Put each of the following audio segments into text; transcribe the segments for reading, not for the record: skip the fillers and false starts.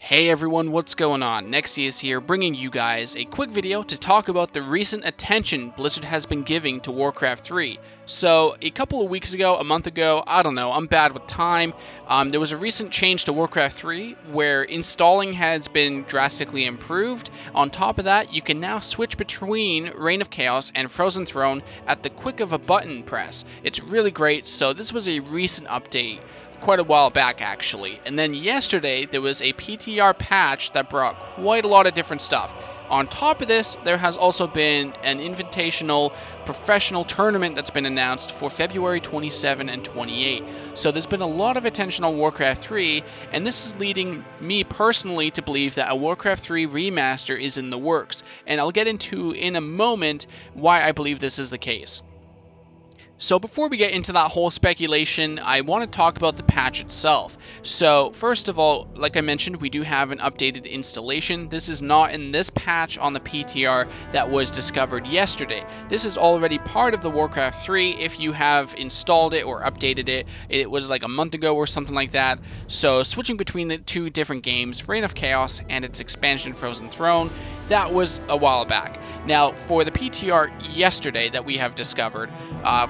Hey everyone, what's going on? Nexy is here, bringing you guys a quick video to talk about the recent attention Blizzard has been giving to Warcraft 3. So, a couple of weeks ago, a month ago, I don't know, I'm bad with time, there was a recent change to Warcraft 3 where installing has been drastically improved. On top of that, you can now switch between Reign of Chaos and Frozen Throne at the quick of a button press. It's really great, so this was a recent update. Quite a while back actually, and then yesterday there was a PTR patch that brought quite a lot of different stuff. On top of this, there has also been an Invitational professional tournament that's been announced for February 27 and 28. So there's been a lot of attention on Warcraft 3, and this is leading me personally to believe that a Warcraft 3 remaster is in the works, and I'll get into in a moment why I believe this is the case. So before we get into that whole speculation, I want to talk about the patch itself. So first of all, like I mentioned, we do have an updated installation. This is not in this patch on the PTR that was discovered yesterday. This is already part of the Warcraft 3 if you have installed it or updated it. It was like a month ago or something like that. So switching between the two different games, Reign of Chaos and its expansion Frozen Throne, that was a while back. Now, for the PTR yesterday that we have discovered,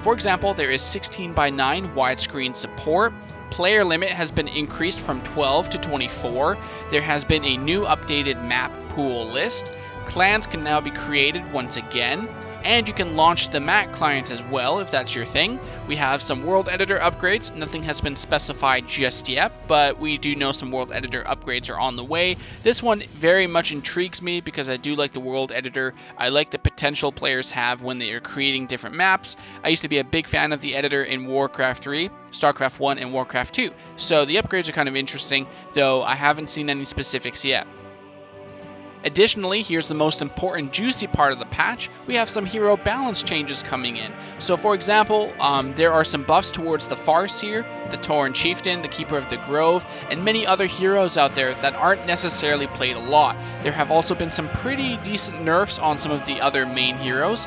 for example, there is 16:9 widescreen support. Player limit has been increased from 12 to 24. There has been a new updated map pool list. Clans can now be created once again. And you can launch the Mac client as well if that's your thing. We have some world editor upgrades. Nothing has been specified just yet, but we do know some world editor upgrades are on the way. This one very much intrigues me because I do like the world editor. I like the potential players have when they are creating different maps. I used to be a big fan of the editor in Warcraft 3, Starcraft 1, and Warcraft 2. So the upgrades are kind of interesting, though I haven't seen any specifics yet. Additionally, here's the most important juicy part of the patch. We have some hero balance changes coming in. So for example, there are some buffs towards the Farseer, the Tauren Chieftain, the Keeper of the Grove, and many other heroes out there that aren't necessarily played a lot. There have also been some pretty decent nerfs on some of the other main heroes.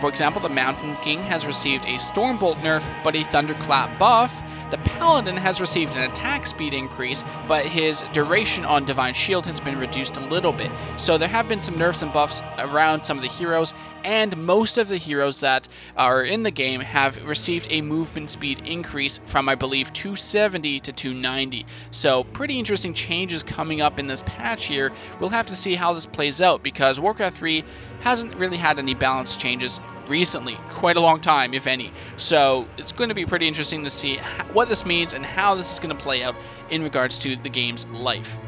For example, the Mountain King has received a Stormbolt nerf, but a Thunderclap buff. The Paladin has received an attack speed increase, but his duration on Divine Shield has been reduced a little bit. So there have been some nerfs and buffs around some of the heroes, and most of the heroes that are in the game have received a movement speed increase from, I believe, 270 to 290. So pretty interesting changes coming up in this patch here. We'll have to see how this plays out because Warcraft 3 hasn't really had any balance changes recently, quite a long time, if any. So it's going to be pretty interesting to see what this means and how this is going to play out in regards to the game's life.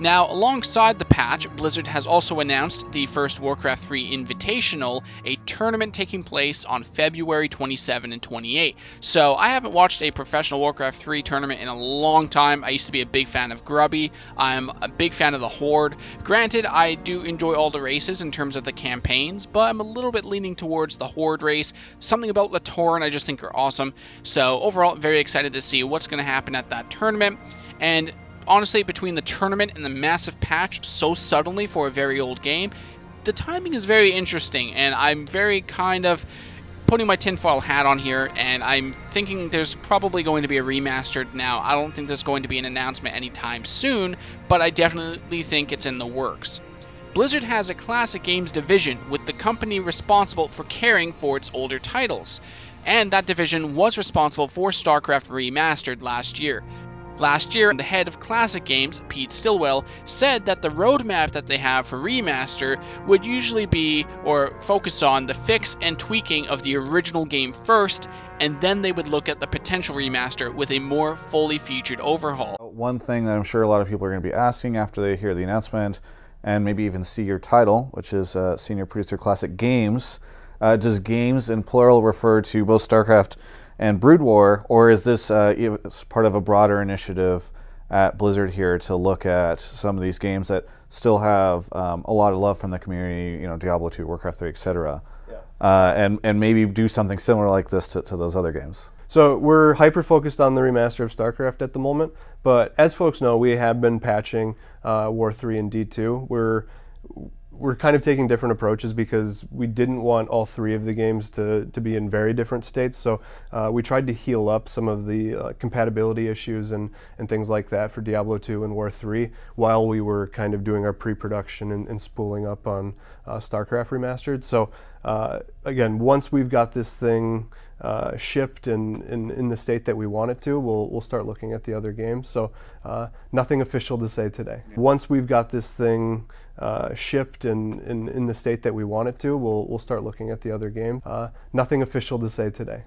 Now, alongside the patch, Blizzard has also announced the first Warcraft 3 Invitational, a tournament taking place on February 27 and 28. So, I haven't watched a professional Warcraft 3 tournament in a long time. I used to be a big fan of Grubby. I'm a big fan of the Horde. Granted, I do enjoy all the races in terms of the campaigns, but I'm a little bit leaning towards the Horde race. Something about the Tauren I just think are awesome. So, overall, very excited to see what's going to happen at that tournament. And honestly, between the tournament and the massive patch so suddenly for a very old game, the timing is very interesting, and I'm very kind of putting my tinfoil hat on here, and I'm thinking there's probably going to be a remastered now. I don't think there's going to be an announcement anytime soon, but I definitely think it's in the works. Blizzard has a classic games division with the company responsible for caring for its older titles, and that division was responsible for Starcraft Remastered last year. Last year, the head of Classic Games, Pete Stillwell, said that the roadmap that they have for Remaster would usually be or focus on the fix and tweaking of the original game first, and then they would look at the potential remaster with a more fully featured overhaul. One thing that I'm sure a lot of people are going to be asking after they hear the announcement, and maybe even see your title, which is Senior Producer Classic Games, does games in plural refer to both StarCraft and Brood War, or is this part of a broader initiative at Blizzard here to look at some of these games that still have a lot of love from the community, you know, Diablo 2, Warcraft 3, etc., and maybe do something similar like this to those other games? So we're hyper-focused on the remaster of StarCraft at the moment, but as folks know, we have been patching War 3 and D2. we're kind of taking different approaches because we didn't want all three of the games to be in very different states. So we tried to heal up some of the compatibility issues and things like that for Diablo 2 and War 3 while we were kind of doing our pre-production and spooling up on Starcraft Remastered. So again, once we've got this thing shipped and in the state that we want it to, we'll start looking at the other games. So nothing official to say today. Once we've got this thing shipped and in the state that we want it to, we'll start looking at the other game. Nothing official to say today.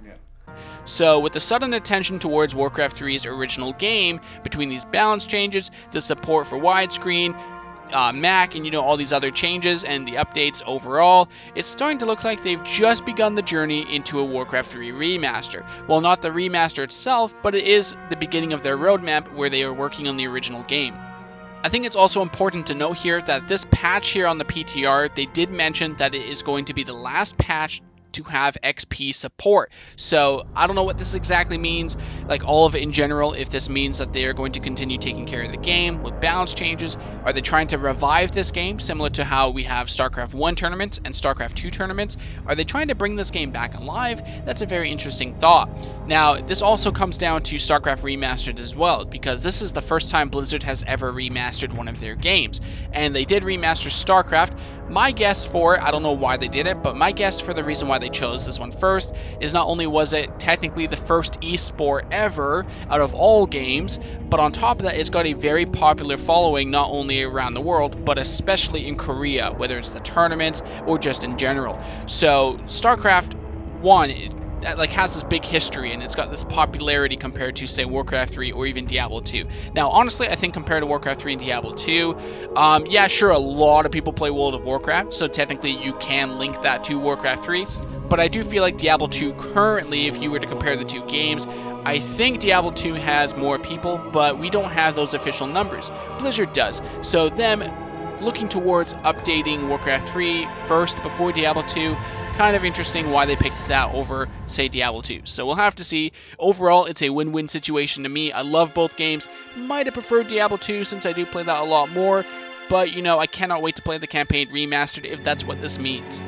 So with the sudden attention towards Warcraft 3's original game, between these balance changes, the support for widescreen, Mac, and all these other changes and the updates overall, it's starting to look like they've just begun the journey into a Warcraft 3 remaster. Well, not the remaster itself, but it is the beginning of their roadmap where they are working on the original game. I think it's also important to note here that this patch here on the PTR, they did mention that it is going to be the last patch to have XP support. So I don't know what this exactly means, like all of it in general, if this means that they are going to continue taking care of the game with balance changes. Are they trying to revive this game similar to how we have StarCraft 1 tournaments and StarCraft 2 tournaments? Are they trying to bring this game back alive? That's a very interesting thought. Now, this also comes down to StarCraft Remastered as well, because this is the first time Blizzard has ever remastered one of their games, and they did remaster StarCraft. My guess for it, I don't know why they did it, but my guess for the reason why they chose this one first is not only was it technically the first esport ever out of all games, but on top of that, it's got a very popular following not only around the world, but especially in Korea, whether it's the tournaments or just in general. So StarCraft 1 has this big history, and it's got this popularity compared to, say, Warcraft 3 or even Diablo 2. Now, honestly, I think compared to Warcraft 3 and Diablo 2, yeah, sure, a lot of people play World of Warcraft, so technically you can link that to Warcraft 3, but I do feel like Diablo 2 currently, if you were to compare the two games, I think Diablo 2 has more people, but we don't have those official numbers. Blizzard does, so them looking towards updating Warcraft 3 first before Diablo 2, kind of interesting why they picked that over, say, Diablo 2. So we'll have to see. Overall, it's a win-win situation to me. I love both games. Might have preferred Diablo 2 since I do play that a lot more, but I cannot wait to play the campaign remastered if that's what this means.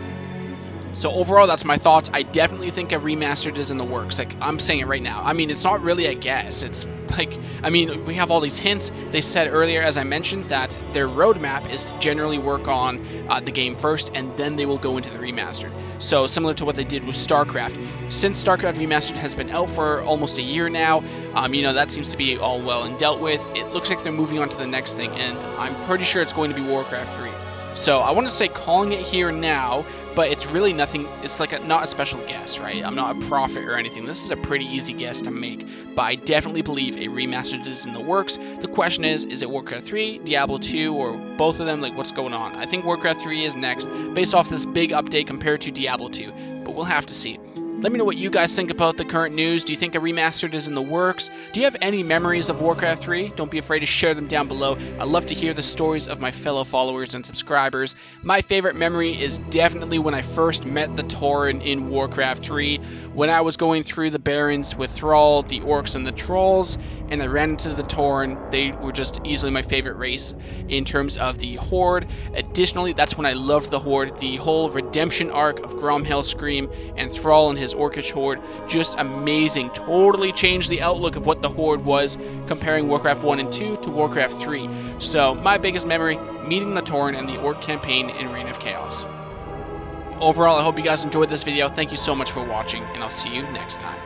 So overall, that's my thoughts. I definitely think a remastered is in the works. Like, I'm saying it right now. I mean, it's not really a guess. It's like, I mean, we have all these hints. They said earlier, as I mentioned, that their roadmap is to generally work on the game first, and then they will go into the remastered. So similar to what they did with StarCraft. Since StarCraft Remastered has been out for almost a year now, that seems to be all well and dealt with. It looks like they're moving on to the next thing, and I'm pretty sure it's going to be Warcraft 3. So I want to say calling it here now, but it's really nothing. It's like not a special guess, right? I'm not a prophet or anything. This is a pretty easy guess to make, but I definitely believe a remastered is in the works. The question is it Warcraft 3, Diablo 2, or both of them? Like, what's going on? I think Warcraft 3 is next, based off this big update compared to Diablo 2, but we'll have to see. Let me know what you guys think about the current news. Do you think a remastered is in the works? Do you have any memories of Warcraft 3? Don't be afraid to share them down below. I love to hear the stories of my fellow followers and subscribers. My favorite memory is definitely when I first met the Tauren in Warcraft 3, when I was going through the Barrens with Thrall, the Orcs, and the Trolls, and I ran into the Tauren. They were just easily my favorite race in terms of the Horde. Additionally, that's when I loved the Horde. The whole redemption arc of Gromhel Scream and Thrall and his Orcish Horde, just amazing. Totally changed the outlook of what the Horde was, comparing Warcraft 1 and 2 to Warcraft 3. So my biggest memory, meeting the Tauren and the Orc campaign in Reign of Chaos. Overall, I hope you guys enjoyed this video. Thank you so much for watching, and I'll see you next time.